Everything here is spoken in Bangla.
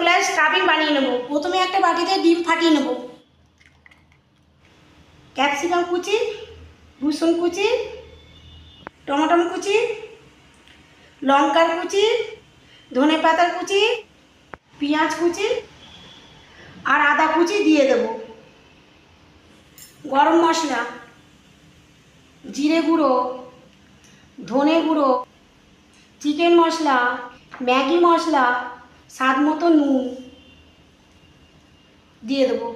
চুলায় স্টাফিং বানিয়ে নেব। প্রথমে একটা বাটিতে ডিম ফাটিয়ে নেব। ক্যাপসিকাম কুচি, রসুন কুচি, টমেটো কুচি, লঙ্কার কুচি, ধনে পাতার কুচি, পেঁয়াজ কুচি আর আদা কুচি দিয়ে দেব। গরম মশলা, জিরে গুঁড়ো, ধনে গুঁড়ো, চিকেন মশলা, ম্যাগি মশলা, স্বাদ মতো নুন দিয়ে দেবো।